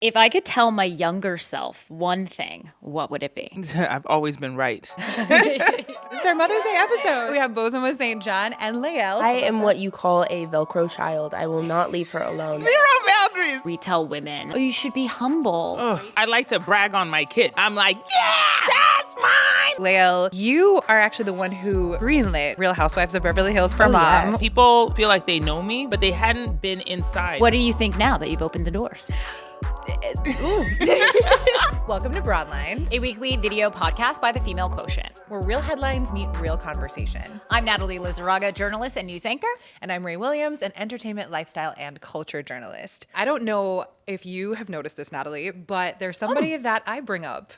If I could tell my younger self one thing, what would it be? I've always been right. This is our Mother's Day episode. We have Bozoma Saint John and Lael. I am what you call a Velcro child. I will not leave her alone. Zero boundaries. We tell women, oh, you should be humble. I like to brag on my kid. I'm like, yeah, that's mine. Lael, you are actually the one who greenlit Real Housewives of Beverly Hills for Mom. People feel like they know me, but they hadn't been inside. What do you think now that you've opened the doors? Welcome to Broadlines, A weekly video podcast by the Female Quotient. where real headlines meet real conversation. I'm Natalie Lizarraga, journalist and news anchor. And I'm Ray Williams, an entertainment, lifestyle, and culture journalist. I don't know if you have noticed this, Natalie, but there's somebody that I bring up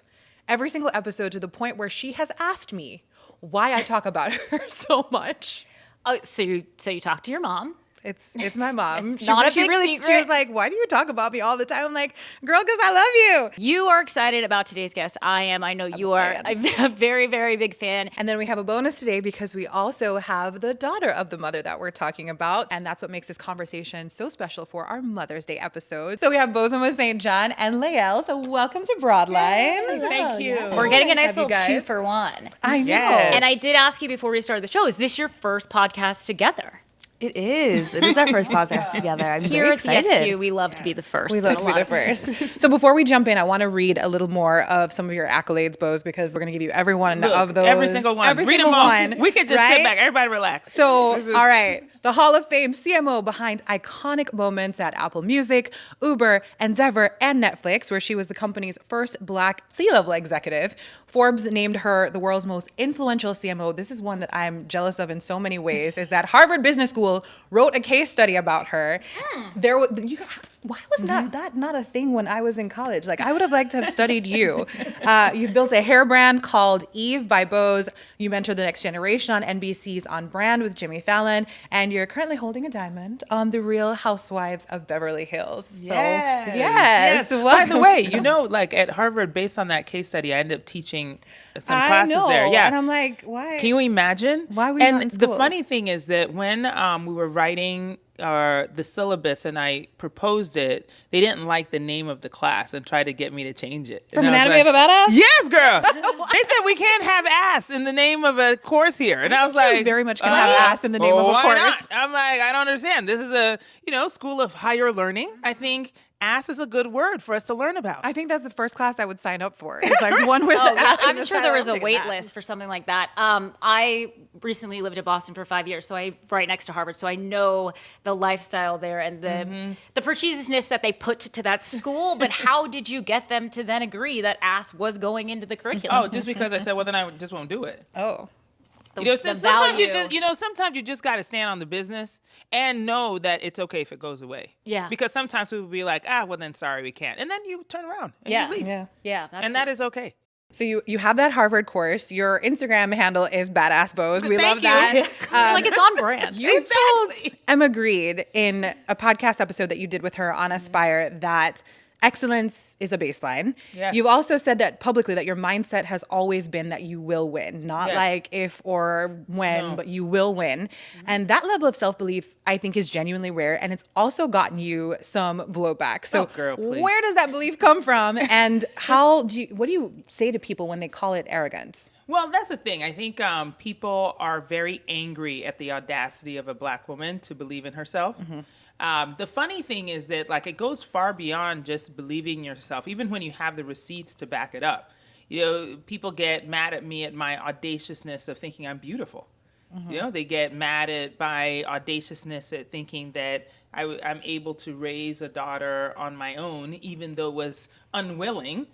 every single episode to the point where she has asked me why I talk about her so much. Oh, so you talk to your mom. It's my mom. It's not a big secret. She was like, why do you talk about me all the time? I'm like, girl, because I love you. You are excited about today's guest. I am. I know you are. I'm a very, very big fan. And then we have a bonus today because we also have the daughter of the mother that we're talking about. And that's what makes this conversation so special for our Mother's Day episode. So we have Bozoma Saint John and Lael. So welcome to Broadlines. Thank you. We're getting a nice Have you little guys? 2-for-1. I know. Yes. And I did ask you before we started the show, is this your first podcast together? It is. It is our first podcast together. I'm Here very at excited. CFQ, we love to be the first. We love in a to be lot the of ways. first. So before we jump in, I want to read a little more of some of your accolades, Boz, because we're going to give you every one Look, of those. every single one. Every Read single them all. one. We can just right? sit back. Everybody relax. So, all right. The Hall of Fame CMO behind iconic moments at Apple Music, Uber, Endeavor, and Netflix, where she was the company's first Black C-level executive. Forbes named her the world's most influential CMO. This is one that I'm jealous of in so many ways, is that Harvard Business School wrote a case study about her. Why was that not a thing when I was in college? Like, I would have liked to have studied you. You've built a hair brand called Eve by Boz. You mentored the next generation on NBC's On Brand with Jimmy Fallon. And you're currently holding a diamond on The Real Housewives of Beverly Hills. So, yes. By the way, like at Harvard, based on that case study, I ended up teaching some classes there. Yeah. And I'm like, why? Can you imagine? Why were you and not in the school? funny thing is that when we were writing the syllabus and I proposed it, they didn't like the name of the class and tried to get me to change it. From And I was Anatomy of a Badass? Yes, girl. They said we can't have ass in the name of a course here. And I was like, You very much can have ass in the name of a why course. not? I'm like, I don't understand. This is a, school of higher learning. I think ass is a good word for us to learn about. I think that's the first class I would sign up for. It's like one with Oh, yeah, ass in I'm the sure title. there was a Take wait that. list for something like that. I recently lived in Boston for 5 years, so I right next to Harvard, so I know the lifestyle there and the pretentiousness that they put to that school. But how did you get them to then agree that ass was going into the curriculum? Oh, just because I said, well, then I just won't do it. Oh. The Sometimes you value. just, sometimes you just got to stand on the business and know that it's okay if it goes away. Yeah. Because sometimes people will be like, well, then sorry, we can't. And then you turn around and Yeah. you leave. Yeah. That's That is okay. So you have that Harvard course. Your Instagram handle is Badass Boz. We Thank love you. that. like it's on brand. You told Emma Greed in a podcast episode that you did with her on Aspire that excellence is a baseline. Yes. You've also said that publicly that your mindset has always been that you will win, not Yes. like if or when, No. but you will win. And that level of self-belief, I think, is genuinely rare. And it's also gotten you some blowback. So Oh, girl, please. where does that belief come from? And what do you say to people when they call it arrogance? Well, that's the thing. I think people are very angry at the audacity of a Black woman to believe in herself. The funny thing is that it goes far beyond just believing yourself, even when you have the receipts to back it up. People get mad at me at my audaciousness of thinking I'm beautiful. They get mad at my audaciousness at thinking that I'm able to raise a daughter on my own, even though it was unwilling.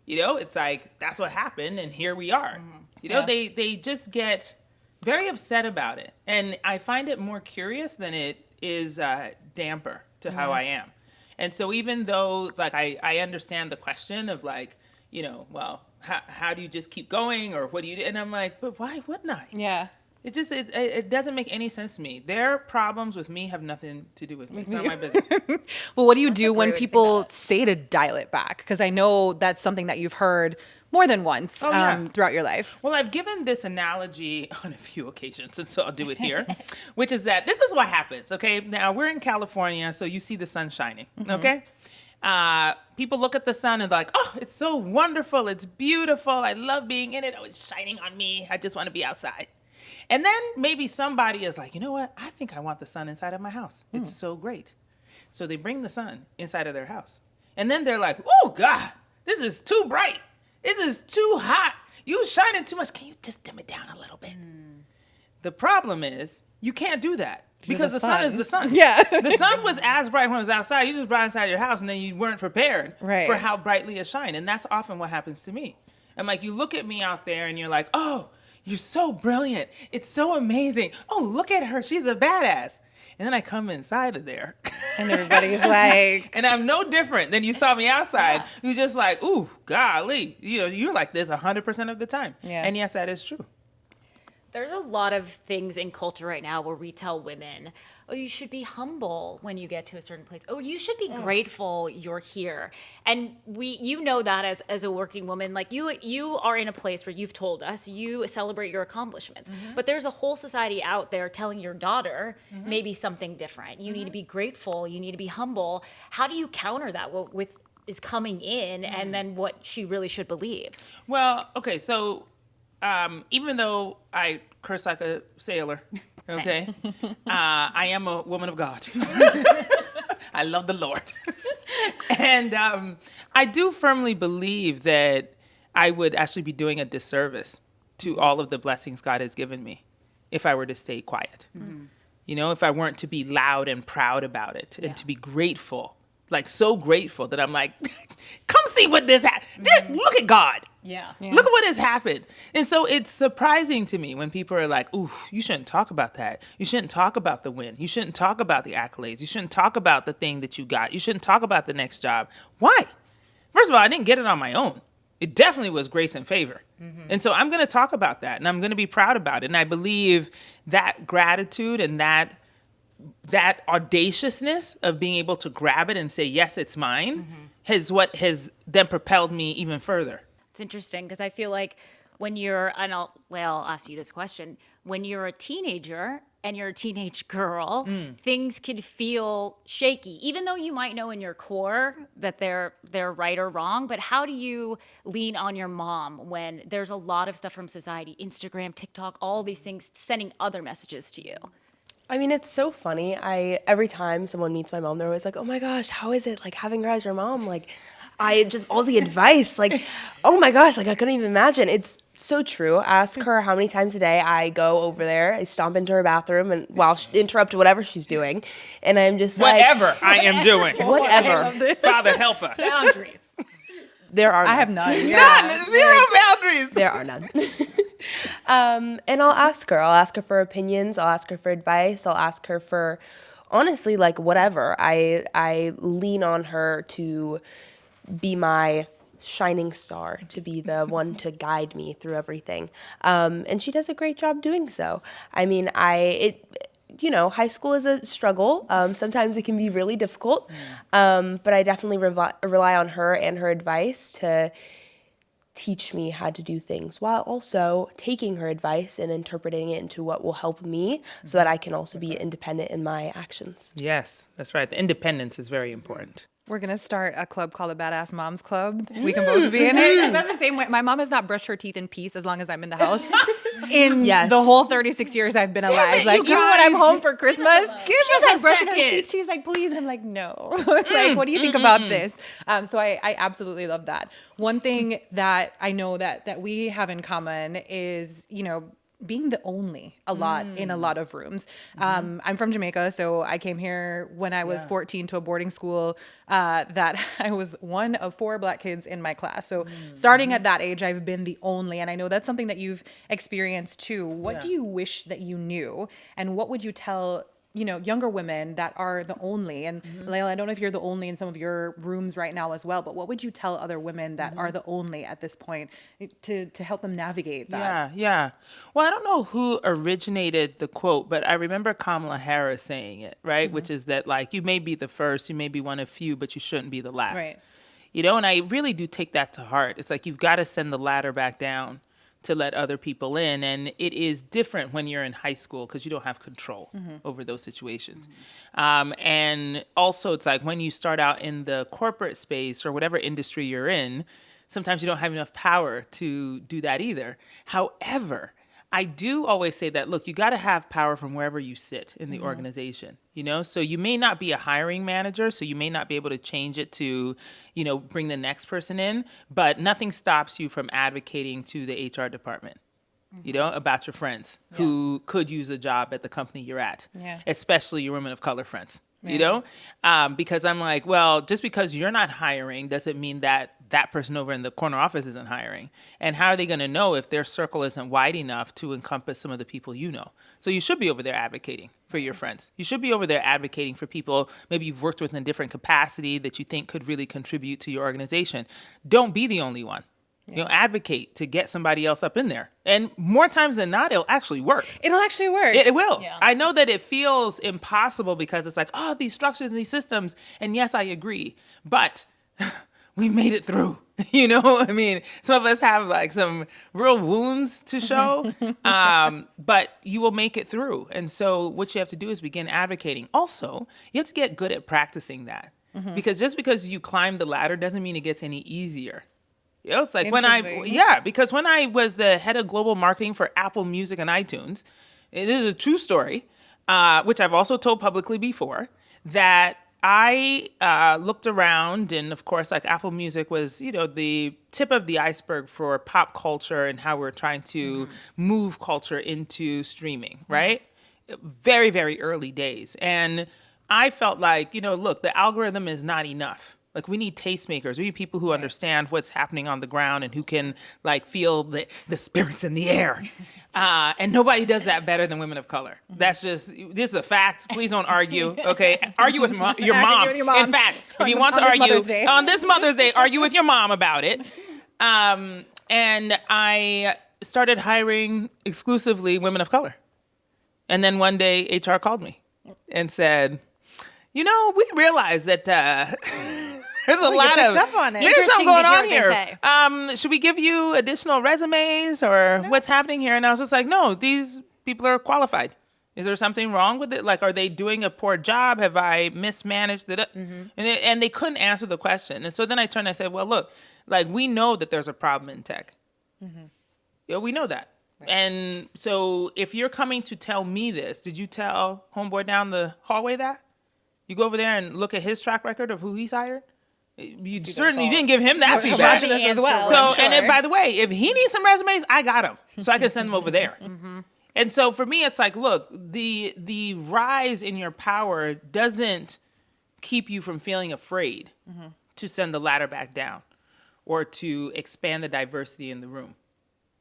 It's like, that's what happened, and here we are. They just get very upset about it. And I find it more curious than it is damper to how I am. And so even though, I understand the question of, well, how do you just keep going, or what do you do? And I'm like, but why wouldn't I? Yeah. It doesn't make any sense to me. Their problems with me have nothing to do with me. It's not my business. Well, what do you do a when great way to think people about it. say to dial it back? Because I know that's something that you've heard more than once yeah. throughout your life. Well, I've given this analogy on a few occasions, and so I'll do it here, which is that this is what happens, okay? Now, we're in California, so you see the sun shining, okay? People look at the sun and they're like, oh, it's so wonderful. It's beautiful. I love being in it. Oh, it's shining on me. I just want to be outside. And then maybe somebody is like, you know what? I think I want the sun inside of my house. It's so great. So they bring the sun inside of their house. And then they're like, oh, God, this is too bright. This is too hot. You shining too much. Can you just dim it down a little bit? The problem is you can't do that. Because the sun is the sun. Yeah. The sun was as bright when it was outside. You just brought it inside your house and then you weren't prepared Right. for how brightly it shined. And that's often what happens to me. I'm like, you look at me out there and you're like, oh, you're so brilliant. It's so amazing. Oh, look at her. She's a badass. And then I come inside of there. And everybody's like... And I'm no different than you saw me outside. You're just like, ooh, golly. You're like this 100% of the time. Yeah. And yes, that is true. There's a lot of things in culture right now where we tell women, oh, you should be humble when you get to a certain place. Oh, you should be grateful you're here. And you know that as a working woman, like you are in a place where you've told us you celebrate your accomplishments. But there's a whole society out there telling your daughter maybe something different. You need to be grateful. You need to be humble. How do you counter that with is coming in and then what she really should believe? Well, okay, so even though I curse like a sailor, okay, I am a woman of God. I love the Lord. And I do firmly believe that I would actually be doing a disservice to all of the blessings God has given me if I were to stay quiet. You know, if I weren't to be loud and proud about it and to be grateful, like so grateful that I'm like, come see what this happened. Look at God. Yeah. Look at what has happened. And so it's surprising to me when people are like, ooh, you shouldn't talk about that. You shouldn't talk about the win. You shouldn't talk about the accolades. You shouldn't talk about the thing that you got. You shouldn't talk about the next job. Why? First of all, I didn't get it on my own. It definitely was grace and favor. And so I'm going to talk about that and I'm going to be proud about it. And I believe that gratitude and that audaciousness of being able to grab it and say, yes, it's mine, is what has then propelled me even further. It's interesting because I feel like when you're, and I'll ask you this question, when you're a teenager and you're a teenage girl, things could feel shaky, even though you might know in your core that they're right or wrong. But how do you lean on your mom when there's a lot of stuff from society, Instagram, TikTok, all these things sending other messages to you? I mean, it's so funny. Every time someone meets my mom, they're always like, oh my gosh, how is it like having her as your mom? Like, all the advice, like, oh my gosh, like I couldn't even imagine. It's so true. Ask her how many times a day I go over there, I stomp into her bathroom and interrupt whatever she's doing. And I'm just Whatever I am doing. Whatever. Father, help us. Boundaries. There are I have none. None. Zero boundaries. There are none. And I'll ask her. I'll ask her for opinions. I'll ask her for advice. I'll ask her for, honestly, like whatever. I lean on her to be my shining star, to be the one to guide me through everything. And she does a great job doing so. I mean, high school is a struggle. Sometimes it can be really difficult. But I definitely rely on her and her advice to teach me how to do things while also taking her advice and interpreting it into what will help me so that I can also be independent in my actions. Yes, that's right. The independence is very important. We're going to start a club called the Badass Moms Club. We can both be in it. That's the same way. My mom has not brushed her teeth in peace as long as I'm in the house. In the whole 36 years I've been alive. Like, even when I'm home for Christmas, she's like brushing her teeth. She's like, please. And I'm like, no. Like, what do you think about this? So I absolutely love that. One thing that I know that we have in common is, being the only a lot in a lot of rooms. I'm from Jamaica, so I came here when I was 14 to a boarding school that I was one of 4 Black kids in my class. So starting at that age, I've been the only, and I know that's something that you've experienced too. What do you wish that you knew, and what would you tell younger women that are the only? And Lael, I don't know if you're the only in some of your rooms right now as well, but what would you tell other women that are the only at this point to help them navigate that? Yeah. Well, I don't know who originated the quote, but I remember Kamala Harris saying it, right? Which is that, like, you may be the first, you may be one of few, but you shouldn't be the last. Right. And I really do take that to heart. It's like you've got to send the ladder back down to let other people in. And it is different when you're in high school because you don't have control over those situations. And also, it's like when you start out in the corporate space or whatever industry you're in, sometimes you don't have enough power to do that either. However, I do always say that, look, you got to have power from wherever you sit in the organization, you know? So you may not be a hiring manager, so you may not be able to change it to, you know, bring the next person in, but nothing stops you from advocating to the HR department, you know, about your friends who could use a job at the company you're at, especially your women of color friends. You know, because I'm like, well, just because you're not hiring doesn't mean that that person over in the corner office isn't hiring. And how are they going to know if their circle isn't wide enough to encompass some of the people you know? So you should be over there advocating for your friends. You should be over there advocating for people maybe you've worked with in a different capacity that you think could really contribute to your organization. Don't be the only one. You know, advocate to get somebody else up in there. And more times than not, it'll actually work. It'll actually work. It will. Yeah. I know that it feels impossible because it's like, oh, these structures and these systems. And yes, I agree. But we've made it through. You know, I mean, some of us have like some real wounds to show, but you will make it through. And so what you have to do is begin advocating. Also, you have to get good at practicing that. Because just because you climb the ladder doesn't mean it gets any easier. You know, it's like because when I was the head of global marketing for Apple Music and iTunes, it is a true story, which I've also told publicly before, that I looked around, and of course, like Apple Music was, you know, the tip of the iceberg for pop culture and how we're trying to move culture into streaming, right? Very, very early days. And I felt like, you know, look, the algorithm is not enough. Like, we need tastemakers. We need people who understand what's happening on the ground and who can, like, feel the spirits in the air. And nobody does that better than women of color. That's just, this is a fact. Please don't argue, okay? Argue with your mom. With your mom. In fact, if you want to argue on this Mother's Day, argue with your mom about it. And I started hiring exclusively women of color. And then one day, HR called me and said, you know, we realize that there's a lot of up on it. there's something going on Interesting to hear what here. Should we give you additional resumes or what's happening here? And I was just like, no, these people are qualified. Is there something wrong with it? Like, are they doing a poor job? Have I mismanaged it? And they couldn't answer the question. And so then I turned and I said, well, look, like, we know that there's a problem in tech. Yeah, we know that. Right. And so if you're coming to tell me this, did you tell homeboy down the hallway that? You go over there and look at his track record of who he's hired. You certainly didn't give him that feedback. As well. So, and then, by the way, if he needs some resumes, I got them, so I can send them over there. And so for me, it's like, look, the rise in your power doesn't keep you from feeling afraid to send the ladder back down or to expand the diversity in the room.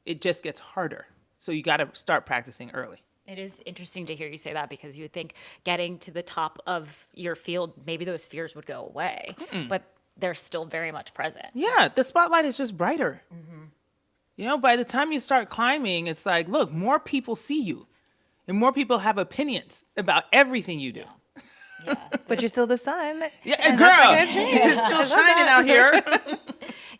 It just gets harder. So you got to start practicing early. It is interesting to hear you say that, because you would think getting to the top of your field, maybe those fears would go away, but they're still very much present. Yeah, the spotlight is just brighter. You know, by the time you start climbing, it's like, look, more people see you and more people have opinions about everything you do. Yeah. But you're still the sun. Yeah, girl, it's still shining out here.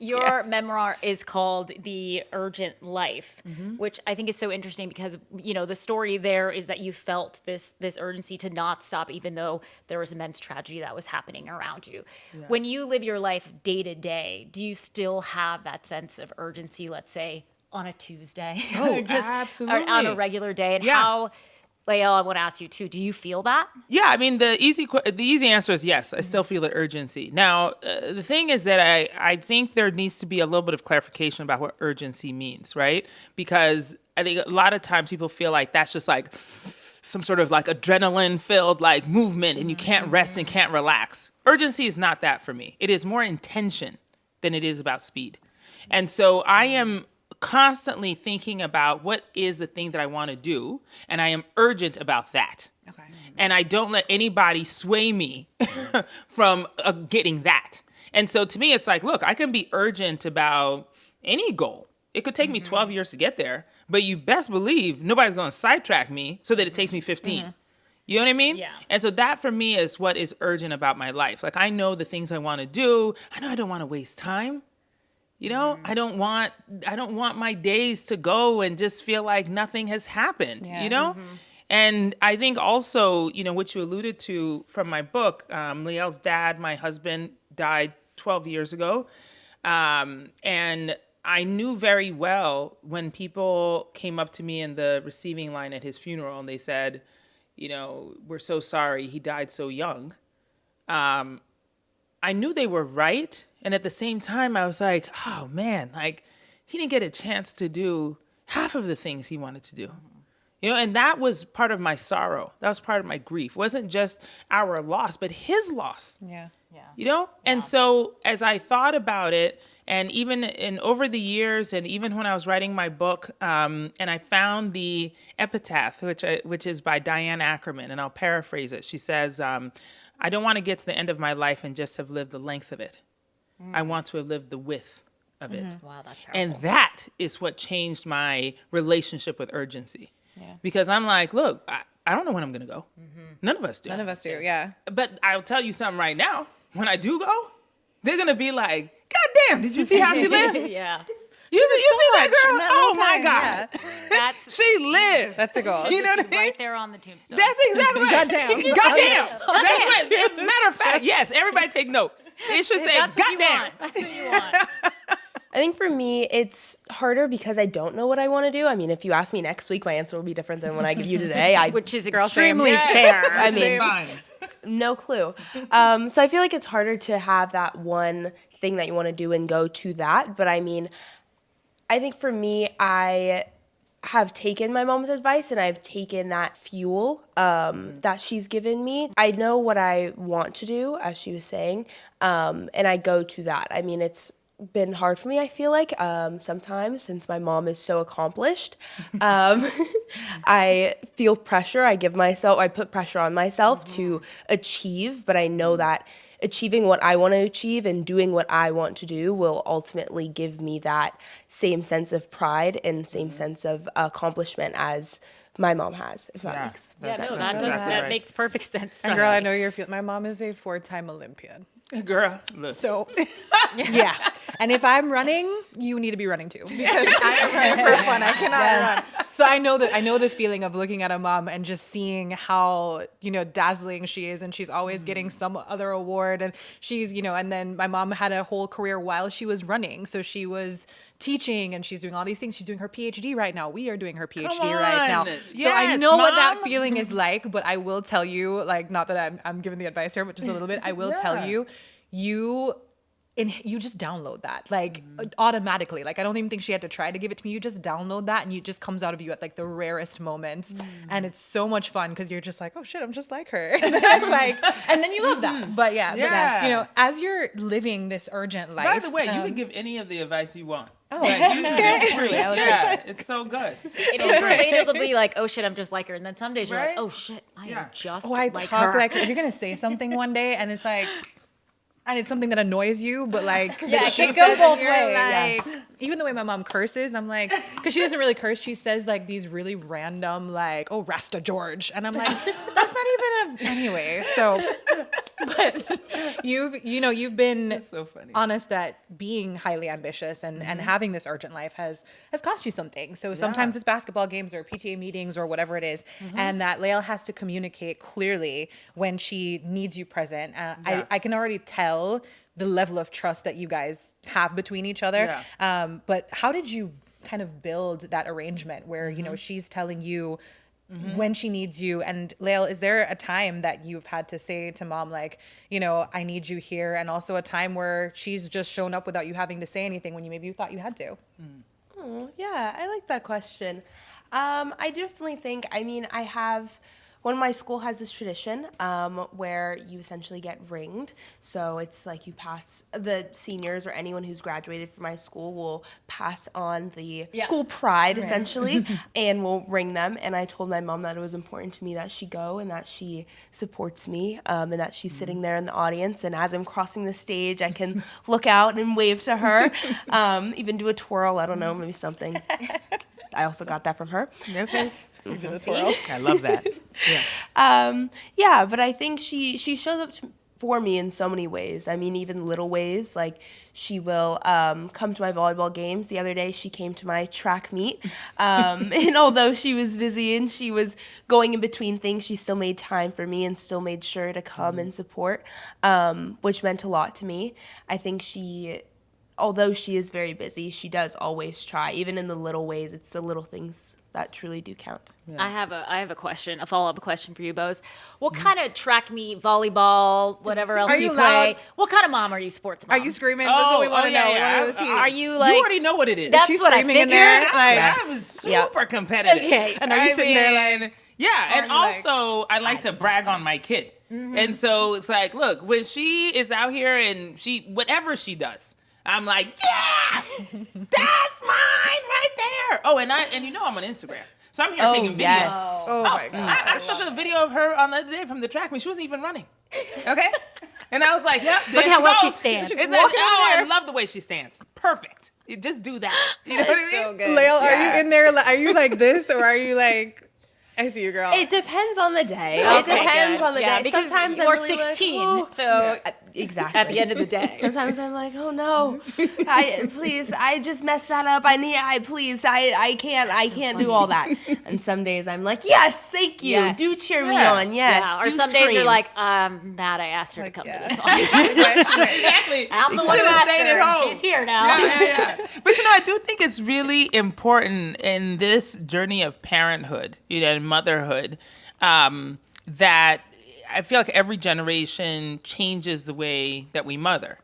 Your memoir is called The Urgent Life, which I think is so interesting because, you know, the story there is that you felt this urgency to not stop, even though there was immense tragedy that was happening around you. Yeah. When you live your life day to day, do you still have that sense of urgency, let's say, on a Tuesday? Oh, or just absolutely. On a regular day? And how... Lael, I want to ask you too, do you feel that? Yeah, I mean, the easy answer is yes. I still feel the urgency. Now, the thing is that I think there needs to be a little bit of clarification about what urgency means, right? Because I think a lot of times people feel like that's just like some sort of like adrenaline-filled like movement and you can't rest and can't relax. Urgency is not that for me. It is more intention than it is about speed. And so I am constantly thinking about what is the thing that I want to do, and I am urgent about that. Okay. And I don't let anybody sway me from getting that. And so to me, it's like, look, I can be urgent about any goal. It could take me 12 years to get there, but you best believe nobody's going to sidetrack me so that it takes me 15. You know what I mean? Yeah. And so that for me is what is urgent about my life. Like, I know the things I want to do. I know I don't want to waste time. You know, I don't want my days to go and just feel like nothing has happened, you know? And I think also, you know, what you alluded to from my book, Lael's dad, my husband, died 12 years ago. And I knew very well when people came up to me in the receiving line at his funeral and they said, you know, we're so sorry, he died so young. I knew they were right. And at the same time, I was like, oh man, like he didn't get a chance to do half of the things he wanted to do. You know, and that was part of my sorrow. That was part of my grief. It wasn't just our loss, but his loss. Yeah. You know? And so as I thought about it, and even over the years, and even when I was writing my book, and I found the epitaph, which is by Diane Ackerman, and I'll paraphrase it. She says, I don't want to get to the end of my life and just have lived the length of it. I want to have lived the width of it. Wow, that's powerful. And that is what changed my relationship with urgency. Because I'm like, look, I don't know when I'm going to go. None of us do. None of us do, yeah. But I'll tell you something right now. When I do go, they're going to be like, God damn, did you see how she lived? Yeah. You see that girl? in that Oh little my time, God. yeah. That's She lived. That's the goal. You know what I mean? right there on the tombstone. That's exactly right. Goddamn. Goddamn. That's what, matter of fact, yes, everybody take note. It should say, That's what you goddamn. want. That's what you want. I think for me, it's harder because I don't know what I want to do. I mean, if you ask me next week, my answer will be different than what I give you today. Which is same. extremely Yeah. fair. I mean, Fine. no clue. So I feel like it's harder to have that one thing that you want to do and go to that. But I mean, I think for me, I have taken my mom's advice and I've taken that fuel that she's given me. I know what I want to do, as she was saying, and I go to that. I mean, it's been hard for me, I feel like, sometimes, since my mom is so accomplished. I feel pressure. I put pressure on myself to achieve, but I know that achieving what I want to achieve and doing what I want to do will ultimately give me that same sense of pride and same sense of accomplishment as my mom has, if that makes Yeah, sense. no, That's exactly that right. makes perfect sense. And girl, I know you're feeling. My mom is a 4-time Olympian. Girl, look. So, yeah. And if I'm running, you need to be running too, because I am running for fun. I cannot run. So I know the feeling of looking at a mom and just seeing how, you know, dazzling she is, and she's always getting some other award, and she's, you know, and then my mom had a whole career while she was running. So she was teaching and she's doing all these things. She's doing her PhD right now. We are doing her PhD right now. on. So I Yes, know what that Mom. feeling is like, but I will tell you, like, not that I'm giving the advice here, but just a little bit, I will tell you, you just download that like automatically. Like, I don't even think she had to try to give it to me. You just download that and it just comes out of you at like the rarest moments. And it's so much fun because you're just like, oh shit, I'm just like her. And then it's like, and then you love that. But yeah, Yeah. But, you know, as you're living this urgent life. By the way, you can give any of the advice you want. Oh, Like, truly, yeah, it's so good. It is relatable to be like, oh shit, I'm just like her. And then some days you're Right? like, oh shit, I Yeah. am just oh, I like talk her. like you're gonna say something one day and it's like, and it's something that annoys you, but like, Yeah, that it she can go says, both and you're ways. like, even the way my mom curses, I'm like, because she doesn't really curse. She says like these really random, like, oh, Rasta George. And I'm like, that's not even anyway. So, but you've been That's so funny. honest that being highly ambitious and having this urgent life has cost you something. So sometimes it's basketball games or PTA meetings or whatever it is, and that Lael has to communicate clearly when she needs you present. I can already tell the level of trust that you guys have between each other. But how did you kind of build that arrangement where, you know, she's telling you when she needs you? And Lael, is there a time that you've had to say to mom, like, you know, I need you here, and also a time where she's just shown up without you having to say anything when you thought you had to? Oh, yeah, I like that question. I definitely think, I mean, when my school has this tradition where you essentially get ringed. So it's like you pass, the seniors or anyone who's graduated from my school will pass on the school pride, essentially, and we'll ring them. And I told my mom that it was important to me that she go and that she supports me and that she's sitting there in the audience. And as I'm crossing the stage, I can look out and wave to her, even do a twirl, I don't know, maybe something. I also got that from her. Okay. The twirl. I love that. Yeah. Yeah, but I think she shows up for me in so many ways. I mean, even little ways, like she will come to my volleyball games. The other day, she came to my track meet. And although she was busy and she was going in between things, she still made time for me and still made sure to come and support, which meant a lot to me. I think although she is very busy, she does always try. Even in the little ways, it's the little things that truly do count. I have a question, a follow-up question for you, Boz. What kind of track meet, volleyball, whatever else Are you you play? loud? What kind of mom are you, sports mom? Are you screaming? That's what we want to know. yeah. One of the two. Are you You like? already know what it is. That's She's what I screaming in figured. there. Like, I was super competitive. Okay. And are you sitting there like? Yeah, and you like, also I like to brag on my kid. And so it's like, look, when she is out here and whatever she does, I'm like, yeah, that's mine right there. Oh, and I'm on Instagram. So I'm here taking videos. Yes. Oh my God. I took a video of her on the other day from the track meet. She wasn't even running. Okay? And I was like, yep. Look how well she stands. It's She's like, walking oh, there. I love the way she stands. Perfect. You just do that. You know what I mean? So good. Lael, are you in there? Are you like this or are you like? I see you, girl. It depends on the day. Okay, It depends good. on the Yeah, day. because Sometimes you're I'm really 16, like, "Ooh." so Exactly. at the end of the day. Sometimes I'm like, oh no, I just messed that up. I can't do all that. And some days I'm like, yes, thank you. Yes. Do cheer me Yeah. on. Yes. Yeah, or do some days you're scream. like, I'm mad I asked her to come to this one. Exactly. I'm the You one who should've asked stayed her, at and home. she's here now. Yeah. But I do think it's really important in this journey of parenthood, and motherhood, that I feel like every generation changes the way that we mother,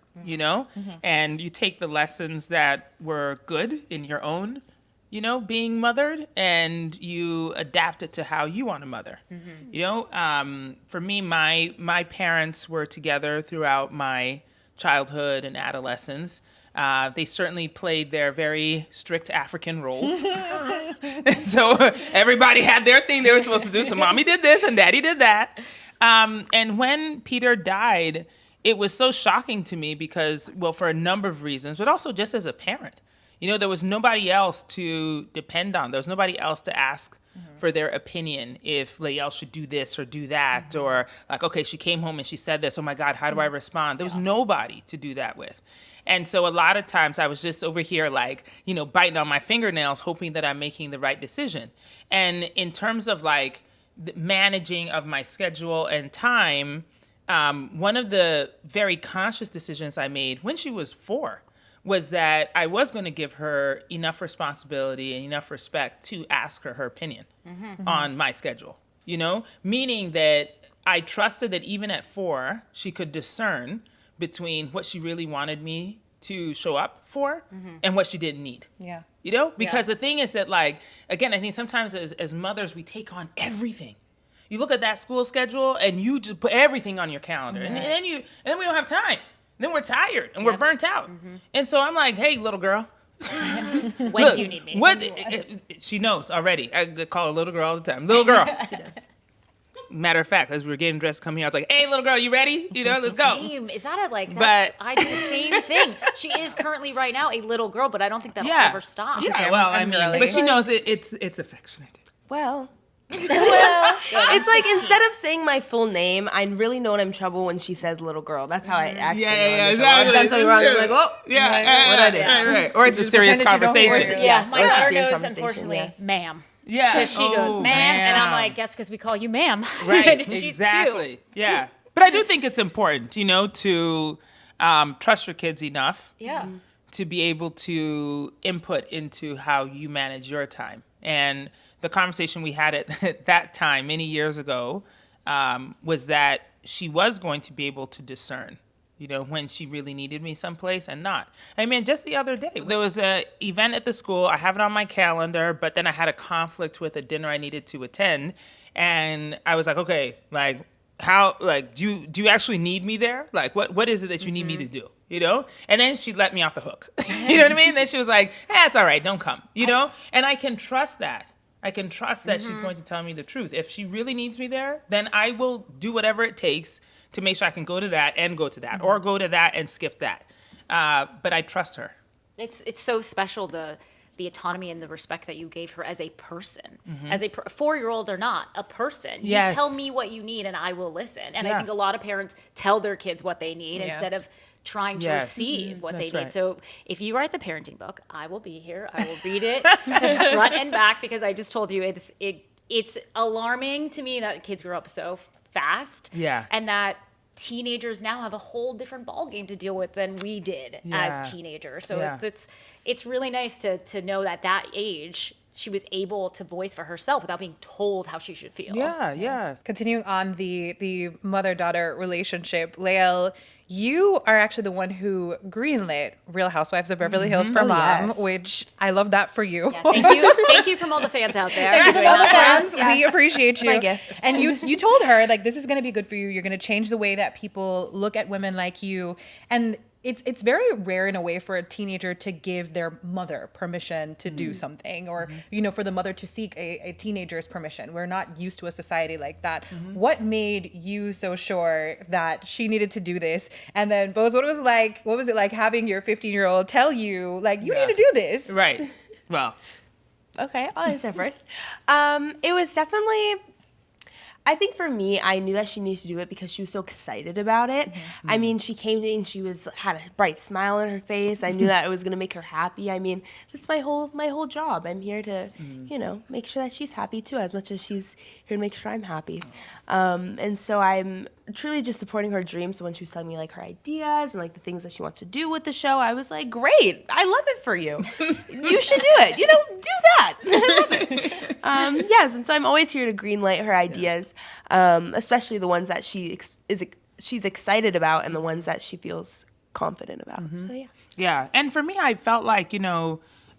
and you take the lessons that were good in your own, being mothered, and you adapt it to how you want to mother. For me, my parents were together throughout my childhood and adolescence. They certainly played their very strict African roles. And so everybody had their thing they were supposed to do. So mommy did this and daddy did that. And when Peter died, it was so shocking to me because, well, for a number of reasons, but also just as a parent. There was nobody else to depend on. There was nobody else to ask for their opinion if Lael should do this or do that. Or like, okay, she came home and she said this. Oh my God, how do I respond? There was nobody to do that with. And so a lot of times I was just over here like, biting on my fingernails, hoping that I'm making the right decision. And in terms of like the managing of my schedule and time, one of the very conscious decisions I made when she was 4 was that I was going to give her enough responsibility and enough respect to ask her opinion on my schedule, meaning that I trusted that even at 4, she could discern between what she really wanted me to show up for and what she didn't need. Yeah. Because the thing is that, like, again, I think sometimes as mothers, we take on everything. You look at that school schedule and you just put everything on your calendar. And then we don't have time. Then we're tired and we're burnt out. And so I'm like, hey, little girl. When do you need me? She knows already. I call her little girl all the time. Little girl. She does. Matter of fact, as we were getting dressed coming here, I was like, hey, little girl, you ready? Let's go. Same. Is that But- I do the same thing. She is currently right now a little girl, but I don't think that'll ever stop. Yeah, Okay, well, I'm I mean, girly. but she knows it's affectionate. Well, it's like instead of saying my full name, I really know I'm in trouble when she says little girl. That's how I actually know I'm in trouble. I've done something wrong. I'm like, oh, Yeah, what I did. Right. Or it's a just serious pretend that you don't conversation. hear it. Yeah, Yes, my it's a daughter serious knows, conversation, unfortunately, yes. ma'am. Yeah. Because she goes, ma'am, and I'm ma'am. like, that's because we call you ma'am. Right, She's exactly. 2. Yeah. But I do think it's important, to trust your kids enough Yeah. to be able to input into how you manage your time. And the conversation we had at that time, many years ago, was that she was going to be able to discern, when she really needed me someplace and not. I mean, just the other day, there was an event at the school. I have it on my calendar, but then I had a conflict with a dinner I needed to attend. And I was like, okay, like, how, like, do you actually need me there? Like, what is it that you need me to do? And then she let me off the hook. You know what I mean? Then she was like, it's all right, don't come, And I can trust that. I can trust that she's going to tell me the truth. If she really needs me there, then I will do whatever it takes to make sure I can go to that and go to that, or go to that and skip that. But I trust her. It's so special, the the autonomy and the respect that you gave her as a person, as a 4-year-old or not, a person. Yes. You tell me what you need and I will listen. And I Yeah. think a lot of parents tell their kids what they need instead of trying to Yes. receive what they That's need. right. So if you write the parenting book, I will be here. I will read it front and back, because I just told you it's alarming to me that kids grow up so fast. Yeah. And that teenagers now have a whole different ballgame to deal with than we did Yeah. as teenagers. So Yeah. it's really nice to know that age she was able to voice for herself without being told how she should feel. Yeah. Continuing on the mother-daughter relationship, Lael, you are actually the one who greenlit Real Housewives of Beverly Hills for Mom, yes. which I love that for you. Yeah, thank you from all the fans out there. Thank you for to doing all the that for us. fans. We appreciate you. my gift. And you told her, like, this is going to be good for you. You're going to change the way that people look at women like you. And it's very rare in a way for a teenager to give their mother permission to do something, or, for the mother to seek a teenager's permission. We're not used to a society like that. What made you so sure that she needed to do this? And then, Boz, what was it like having your 15-year-old tell you, like, you need to do this? Right. Well, Okay, I'll answer first. It was definitely, I think for me, I knew that she needed to do it because she was so excited about it. I mean, she came to me and she had a bright smile on her face. I knew that it was gonna make her happy. I mean, that's my whole job. I'm here to, make sure that she's happy too, as much as she's here to make sure I'm happy. And so I'm truly just supporting her dreams. So when she was telling me like her ideas and like the things that she wants to do with the show, I was like, great, I love it for you. You should do it. Do that. I love it. Yes, and so I'm always here to greenlight her ideas, especially the ones that she's excited about and the ones that she feels confident about. So yeah. yeah. And for me, I felt like,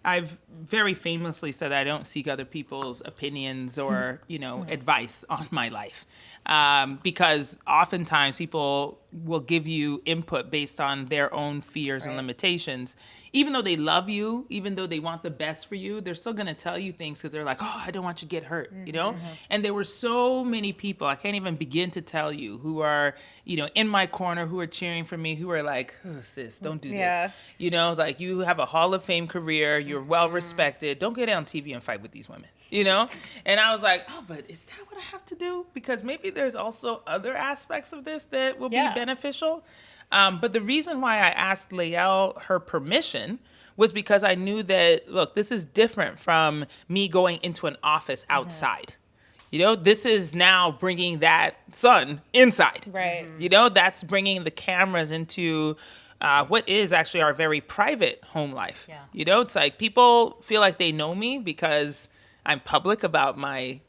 I've very famously said I don't seek other people's opinions or, advice on my life. Because oftentimes people will give you input based on their own fears and limitations. Even though they love you, even though they want the best for you, they're still going to tell you things because they're like, oh, I don't want you to get hurt, And there were so many people, I can't even begin to tell you, who are, in my corner, who are cheering for me, who are like, oh, sis, don't do this. Like, you have a Hall of Fame career, you're well respected, don't get on TV and fight with these women. And I was like, oh, but is that what I have to do? Because maybe there's also other aspects of this that will be beneficial. But the reason why I asked Lael her permission was because I knew that, look, this is different from me going into an office outside. This is now bringing that son inside. Right. That's bringing the cameras into what is actually our very private home life. Yeah. It's like people feel like they know me because I'm public about my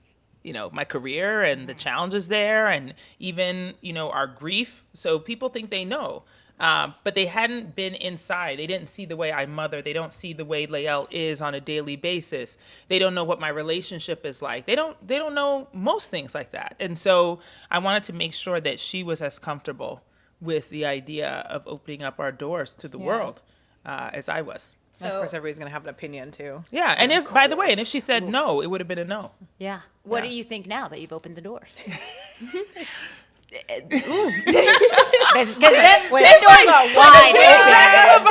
my career and the challenges there, and even, our grief. So people think they know, but they hadn't been inside. They didn't see the way I mother. They don't see the way Lael is on a daily basis. They don't know what my relationship is like. They don't know most things like that. And so I wanted to make sure that she was as comfortable with the idea of opening up our doors to the world as I was. And of course, everybody's going to have an opinion, too. Yeah, and if she said no, it would have been a no. Yeah. What do you think now that you've opened the doors? Because them doors are wide open.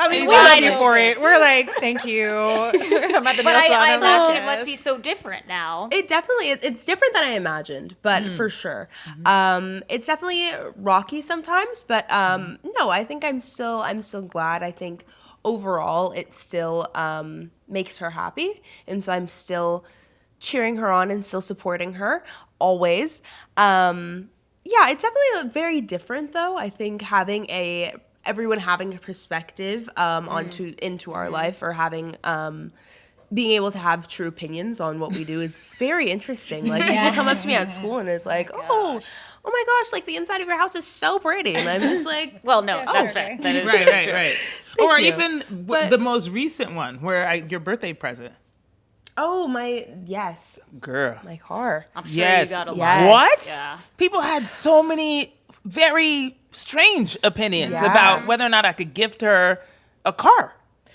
I mean, we Wide love you for open. it. We're like, thank you. I'm at the But nail salon. I I'm imagine like, it must be so different now. It definitely is. It's different than I imagined, but for sure. It's definitely rocky sometimes, but no, I think I'm still glad. I think overall it still makes her happy, and so I'm still cheering her on and still supporting her always. Yeah, it's definitely very different though. I think everyone having a perspective into our life, or having being able to have true opinions on what we do is very interesting. Like people come up to me at school and it's like, oh my gosh, like the inside of your house is so pretty, and I'm just like, Well, no, that's okay. fair. That is Right. Or you. even But- the most recent one, where your birthday present. oh yes, Girl. my car. I'm sure Yes. you got a lot. Yes. What? Yeah. People had so many very strange opinions Yeah. about whether or not I could gift her a car.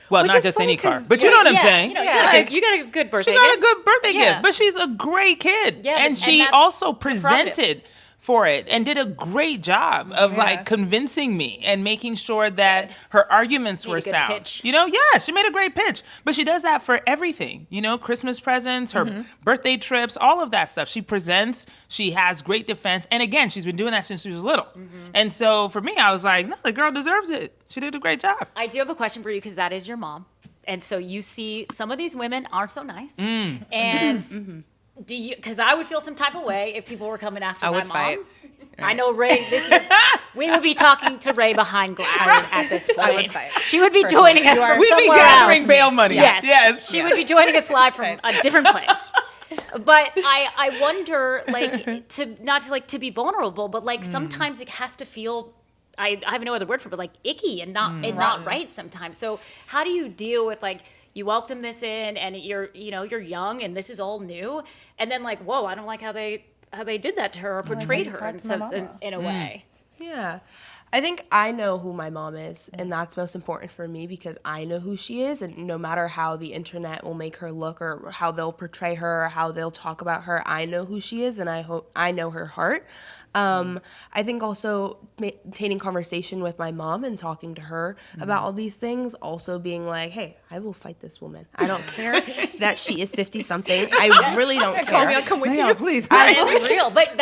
Well, Which not is just funny any car, 'cause- but you know what I'm saying. You got a good birthday She got a gift. good birthday Yeah. gift, but she's a great kid. Yeah, and and she that's also the prerogative. presented for it and did a great job of like convincing me and making sure that her arguments were a good sound. pitch. You know, yeah, she made a great pitch. But she does that for everything, you know, Christmas presents, her birthday trips, all of that stuff. She presents, she has great defense. And again, she's been doing that since she was little. And so for me, I was like, no, the girl deserves it. She did a great job. I do have a question for you because that is your mom. And so you see some of these women aren't so nice. And do you, because I would feel some type of way if people were coming after my would mom. fight. I know Ray, we would be talking to Ray behind glass at this point. I would fight. She would be Personally. joining us from We'd be somewhere gathering else. bail money. Yes. She would be joining us live from a different place. But I wonder, like, to be vulnerable, but like sometimes it has to feel, I have no other word for it, but like icky and not right sometimes. So how do you deal with like, you welcome this in and you're young and this is all new, and then like, whoa, I don't like how they did that to her or portrayed her in a way. Yeah. I think I know who my mom is, and that's most important for me because I know who she is, and no matter how the internet will make her look or how they'll portray her or how they'll talk about her, I know who she is, and I hope I know her heart. I think also maintaining conversation with my mom and talking to her about all these things, also being like, hey, I will fight this woman. I don't care that she is 50-something. I really don't care. I'll come with you. Please. It's real, but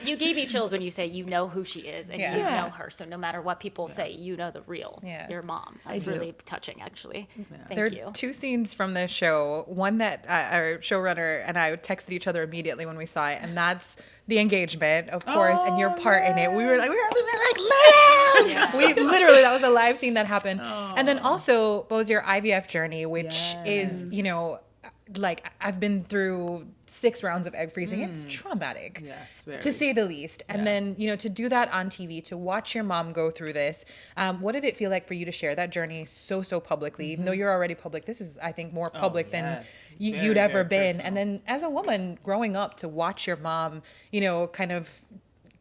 you gave me chills when you say you know who she is and you know her. So no matter what people say, you know the real your mom. That's really touching, actually. Thank There you. are two scenes from the show. One that our showrunner and I texted each other immediately when we saw it, and that's the engagement, of course, and your part in it. We were like, Lael! We literally, that was a live scene that happened. And then also, Boz, your IVF journey, which is, you know, like I've been through 6 rounds of egg freezing. It's traumatic, to say the least. And then, you know, to do that on TV, to watch your mom go through this, what did it feel like for you to share that journey so publicly? Even though you're already public, this is, I think, more public than you'd ever been. Personal. And then as a woman growing up, to watch your mom, you know, kind of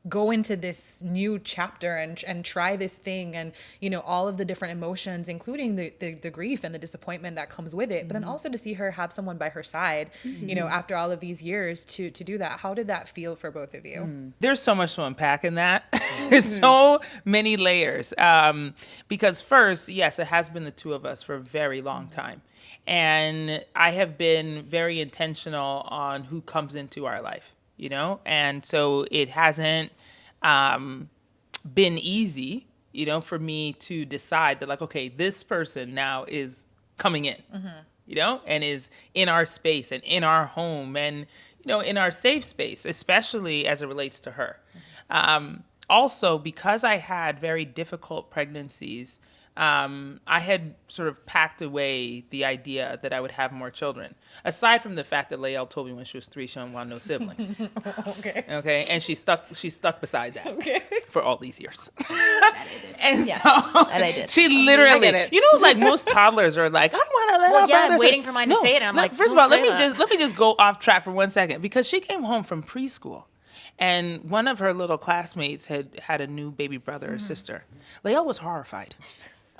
go into this new chapter and try this thing, and you know, all of the different emotions, including the grief and the disappointment that comes with it, but then also to see her have someone by her side, you know, after all of these years to do that. How did that feel for both of you? There's so much to unpack in that. There's so many layers. Because first, yes, it has been the two of us for a very long time. And I have been very intentional on who comes into our life, you know? And so it hasn't been easy, you know, for me to decide that like, okay, this person now is coming in, you know, and is in our space and in our home and, you know, in our safe space, especially as it relates to her. Also, because I had very difficult pregnancies, I had sort of packed away the idea that I would have more children. Aside from the fact that Lael told me when she was 3 she didn't want no siblings. Okay, and she stuck beside that for all these years. And Yes, so and I did. she literally, you know, like most toddlers are like, I want to let Well, our yeah, I'm brother waiting say-" for mine to say it, and I'm like, first of don't all, let say me just go off track for 1 second, because she came home from preschool. And one of her little classmates had a new baby brother or sister. Lael was horrified.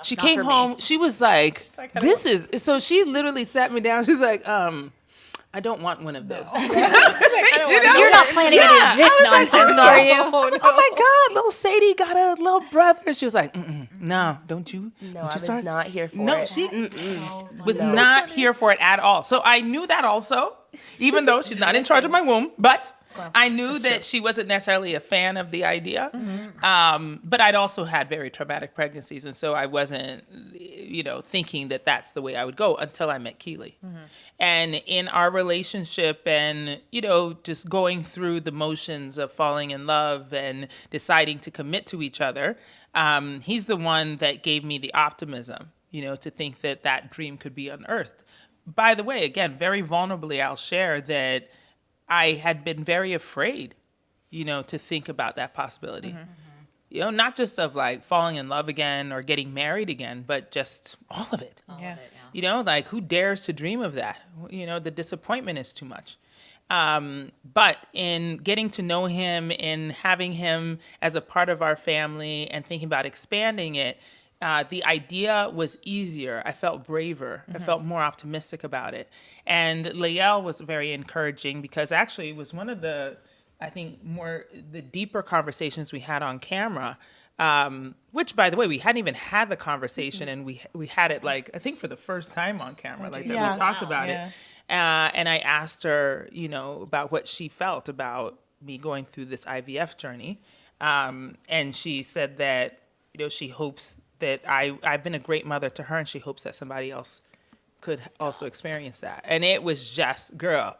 She came home. She was like, "This is." So she literally sat me down. She's like, "I don't want one of those." You're not planning any of this nonsense, are you? Oh my God, little Sadie got a little brother. She was like, "No, don't you?" No, don't I you was start?" not here for No, it. she was not here for it at all. So I knew that also, even though she's not in charge of my womb, but I knew that she wasn't necessarily a fan of the idea. But I'd also had very traumatic pregnancies. And so I wasn't, you know, thinking that that's the way I would go until I met Keely. And in our relationship and, you know, just going through the motions of falling in love and deciding to commit to each other, he's the one that gave me the optimism, you know, to think that that dream could be unearthed. By the way, again, very vulnerably, I'll share that I had been very afraid, you know, to think about that possibility. You know, not just of like falling in love again or getting married again, but just all of it. You know, like who dares to dream of that? You know, the disappointment is too much. But in getting to know him, in having him as a part of our family and thinking about expanding it, the idea was easier. I felt braver. I felt more optimistic about it. And Lael was very encouraging because actually it was one of the I think more the deeper conversations we had on camera, which by the way, we hadn't even had the conversation, and we had it like, I think for the first time on camera, like that Yeah. we talked about Yeah. it. And I asked her, about what she felt about me going through this IVF journey. And she said that, she hopes that I've been a great mother to her, and she hopes that somebody else could also experience that. And it was just, girl,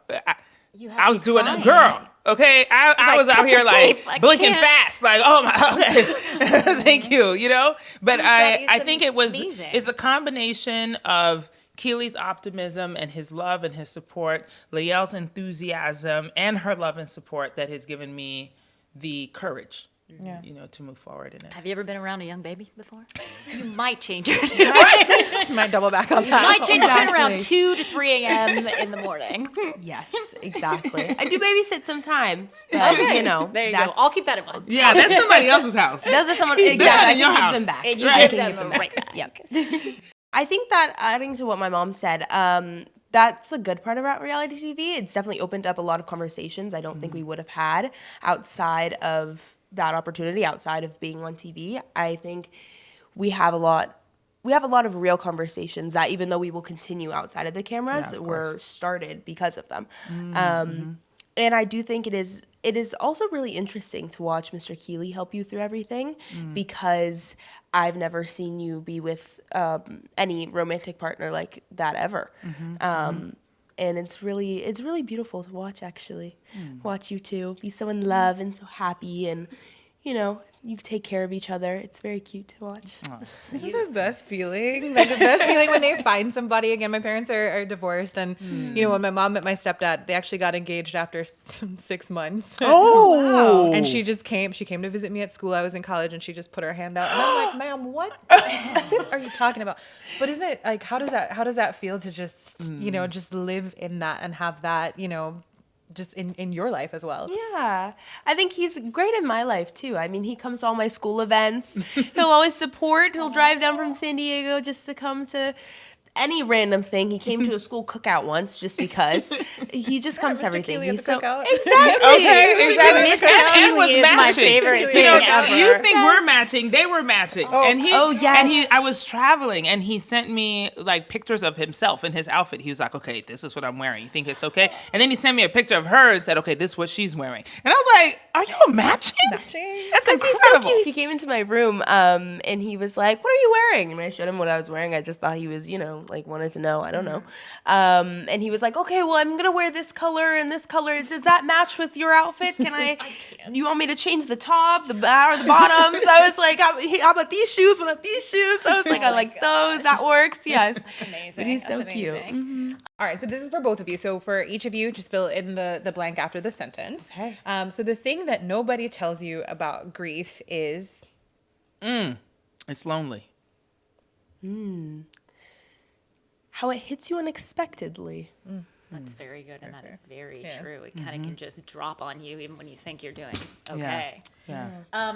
You have I to was be doing crying. a girl. Okay, I Like, was out cut here the like tape. I blinking can't. fast, like, oh my, okay, thank you, But That is I think it was amazing. it's a combination of Keely's optimism and his love and his support, Lael's enthusiasm and her love and support that has given me the courage, to move forward in it. Have you ever been around a young baby before? You might change your Might double back on that. might change your tune around Exactly. 2 to 3 a.m. in the morning. Yes, exactly. I do babysit sometimes, but There you that's, go. I'll keep that in mind. Yeah, that's somebody else's house. Those are someone exactly. I in your can give house. them back. And you Right. give them right back. Yep. I think that adding to what my mom said, that's a good part about reality TV. It's definitely opened up a lot of conversations I don't think we would have had outside of that opportunity, outside of being on TV. I think we have a lot of real conversations that, even though we will continue outside of the cameras, Yeah, of were course. started because of them. And I do think it is also really interesting to watch Mr. Keeley help you through everything, because I've never seen you be with any romantic partner like that ever. And it's really beautiful to watch, actually. Watch you two be so in love and so happy, and you take care of each other. It's very cute to watch. Isn't the best feeling? Like the best feeling when they find somebody. Again, my parents are divorced, and when my mom met my stepdad, they actually got engaged after 6 months. Oh, And she came to visit me at school. I was in college, and she just put her hand out, and I'm like, "Ma'am, what are you talking about?" But isn't it like, how does that feel to just just live in that and have that just in your life as well? Yeah, I think he's great in my life too. I mean, he comes to all my school events. He'll always support. He'll drive down from San Diego just to come to any random thing. He came to a school cookout once just because. He just comes to Mr. everything. Keeley at He's the so cookout. exactly. okay, exactly. Mr. And was Keeley is my matching. favorite thing ever. You think we're matching? They were matching. And he, Oh, yes. And I was traveling, and he sent me like pictures of himself in his outfit. He was like, "Okay, this is what I'm wearing. You think it's okay?" And then he sent me a picture of her and said, "Okay, this is what she's wearing." And I was like, "Are you matching? That's He's so incredible." cute. He came into my room, and he was like, "What are you wearing?" And I showed him what I was wearing. I just thought he was, like wanted to know. I don't know. And he was like, "Okay, well, I'm gonna wear this color and this color. Does that match with your outfit? Can I? You want me to change the top, the bar, or the bottom?" So I was like, "How about these shoes? What about these shoes?" I was like, "I like those. That works." Yes. That's amazing. But he's so That's cute. amazing. All right, so this is for both of you. So for each of you, just fill in the blank after the sentence. Okay. So the thing that nobody tells you about grief is It's lonely. How it hits you unexpectedly. That's very good, and that is very Yeah. true. It kind of can just drop on you even when you think you're doing okay. Yeah.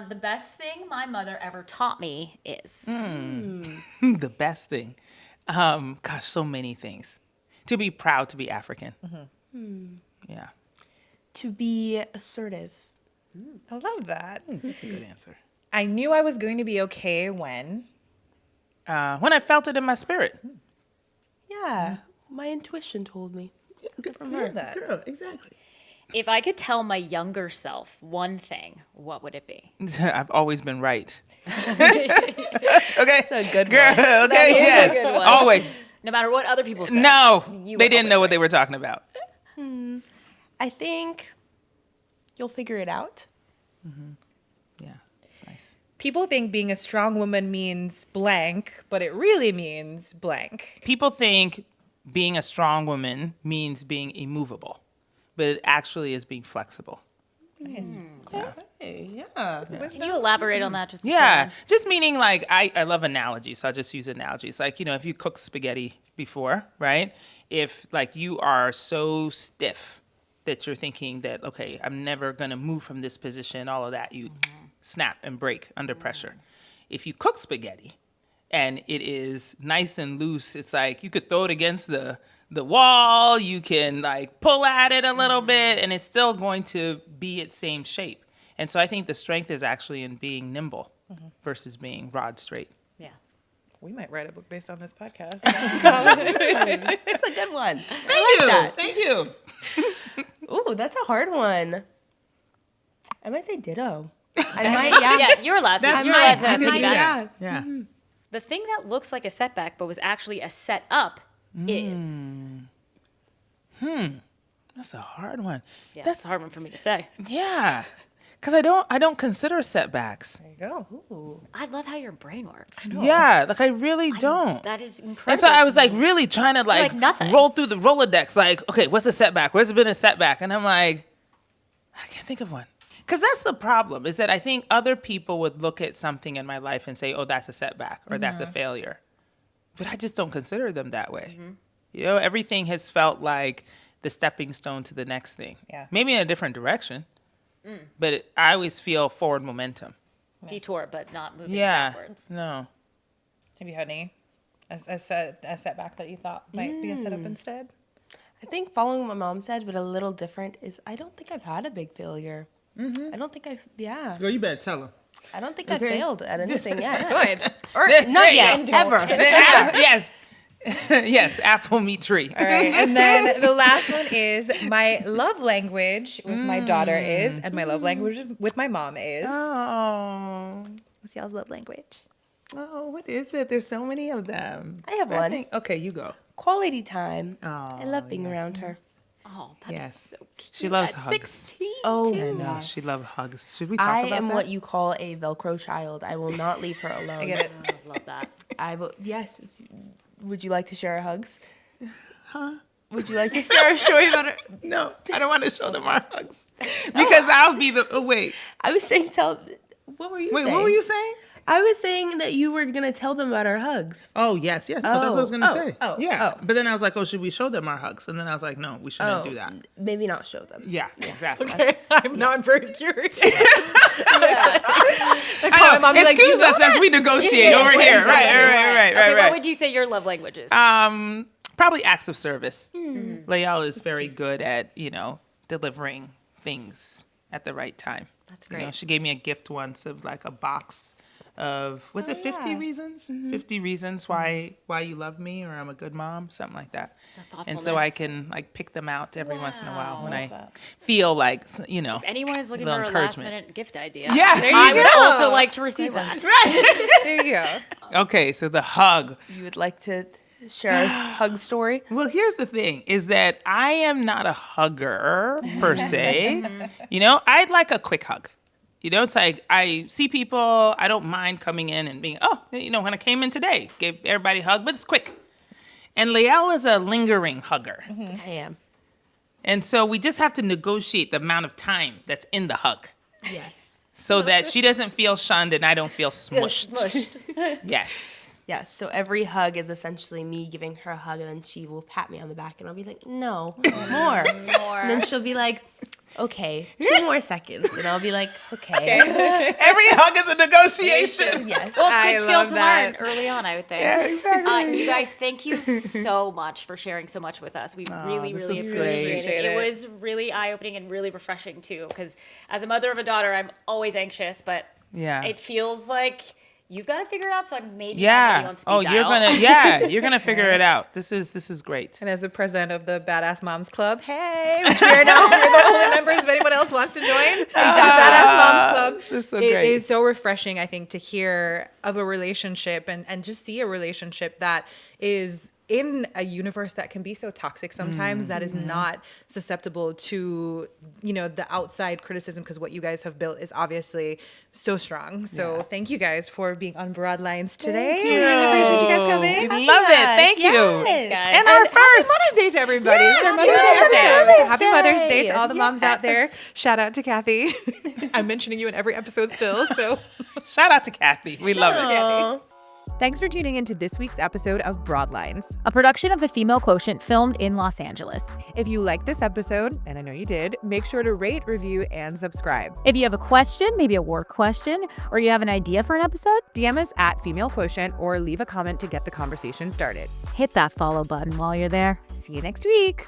The best thing my mother ever taught me is The best thing. Gosh, so many things. To be proud to be African. Yeah, To be assertive. I love that. that's a good answer. I knew I was going to be okay when When I felt it in my spirit. Yeah. My intuition told me. From her. Girl, exactly. if I could tell my younger self one thing, what would it be? I've always been right. Okay. That's a good Girl, one. okay, is a yeah. good one. Always. No matter what other people say. No, You they were didn't know always what they were talking about. I think you'll figure it out. Yeah, it's nice. people think being a strong woman means blank, but it really means blank. People think being a strong woman means being immovable, but it actually is being flexible. Hey, yeah. Can you elaborate on that just a Yeah, bit? just meaning like I love analogies, so I'll just use analogies. Like, if you cook spaghetti before, right? If like you are so stiff that you're thinking that, okay, I'm never gonna move from this position, all of that, you snap and break under pressure. If you cook spaghetti and it is nice and loose, it's like you could throw it against the the wall, you can like pull at it a little bit, and it's still going to be its same shape. And so I think the strength is actually in being nimble versus being rod straight. Yeah. We might write a book based on this podcast. That's a good one. Thank you. Ooh, that's a hard one. I might say ditto. I might, Yeah, you're allowed to. You're allowed to piggyback. yeah. Yeah. The thing that looks like a setback but was actually a setup is. That's a hard one. Yeah, That's that's a hard one for me to say. Yeah. Because I don't consider setbacks. There you go. I love how your brain works. Yeah, like I really don't. That is incredible. And so I was to like me. really trying to like nothing. roll through the Rolodex. Like, okay, what's a setback? Where's been a setback? And I'm like, I can't think of one. Because that's the problem, is that I think other people would look at something in my life and say, oh, that's a setback or that's a failure. But I just don't consider them that way. You know, everything has felt like the stepping stone to the next thing. Yeah. Maybe in a different direction. But I always feel forward momentum. Detour, but not moving Yeah. backwards. No. Have you had any a setback that you thought might be a setup instead? I think following what my mom said, but a little different, is I don't think I've had a big failure. I don't think Girl, you better tell them. I don't think I failed at anything yet. Good. Or not yet, ever. Yes. Yes, apple me tree. All right. And then the last one is my love language with my daughter is, and my love language with my mom is. Oh. What's y'all's love language? Oh, what is it? There's so many of them. I have one. Okay, you go. Quality time. Oh, I love being around her. Oh, that is Yes. so cute. She loves At hugs. 16, Oh, too. I know. Yes. She loves hugs. Should we talk I about am that? what you call a Velcro child. I will not leave her alone. I get it. Oh, I love that. I will. Yes. Would you like to share our hugs? Huh? Would you like to share a story about her? No, I don't want to show them our hugs. Because I'll be the... Oh, wait. I was saying what were you Wait, saying? what were you saying? I was saying that you were going to tell them about our hugs. Oh, yes. But that's what I was going to say. Yeah. oh. But then I was like, oh, should we show them our hugs? And then I was like, no, we shouldn't do that. Maybe not show them. Yeah, exactly. I'm not very curious. I know. mom be like, Excuse "Do us as we negotiate over here. Right. Okay, what would you say your love language is? Probably acts of service. Lael is very good at, delivering things at the right time. That's You know, great. she gave me a gift once of like a box of, was it 50 reasons? 50 reasons why you love me or I'm a good mom, something like that. And so I thoughtfulness. can like pick them out every once in a while when Love I that. feel like, If anyone is looking little for a encouragement. last-minute gift idea, Yeah, there you I would go. also like to receive that. There you go. Okay, so the hug. You would like to share a hug story? Well, here's the thing, is that I am not a hugger per se. I'd like a quick hug. It's like I see people, I don't mind coming in and being, when I came in today, gave everybody a hug, but it's quick. And Lael is a lingering hugger. I am. And so we just have to negotiate the amount of time that's in the hug Yes. so that she doesn't feel shunned and I don't feel smushed. Yes. Yes. So every hug is essentially me giving her a hug, and then she will pat me on the back, and I'll be like, no, more. And then she'll be like, okay, 2 more seconds. And I'll be like, okay. Every hug is a negotiation. Yes. Well, it's I a good skill love to that. learn early on, I would think. Yeah, exactly. You guys, thank you so much for sharing so much with us. We really, this really was appreciate great. it. It was really eye-opening and really refreshing, too, because as a mother of a daughter, I'm always anxious, but Yeah. it feels like you've got to figure it out, so I maybe have you on speed dial. You're gonna figure it out. This is great. And as the president of the Badass Moms Club, hey, which we are now, we're the only members. If anyone else wants to join that Badass Moms Club, That's so it great. is so refreshing, I think, to hear of a relationship and just see a relationship that is in a universe that can be so toxic sometimes, that is not susceptible to, the outside criticism, because what you guys have built is obviously so strong. So thank you guys for being on Broadlines today. We really appreciate you guys coming. We love it. Thank you. Thanks, guys. And our Happy first. Mother's Day to everybody. It's our happy Mother's Mother's Day. Day. episode. Happy Mother's Day to all the moms out there. Yes. Shout out to Kathy. I'm mentioning you in every episode still, so Shout out to Kathy. We love it. Aw. Thanks for tuning into this week's episode of Broadlines. A production of the Female Quotient, filmed in Los Angeles. If you liked this episode, and I know you did, make sure to rate, review, and subscribe. If you have a question, maybe a work question, or you have an idea for an episode, DM us at Female Quotient or leave a comment to get the conversation started. hit that follow button while you're there. See you next week.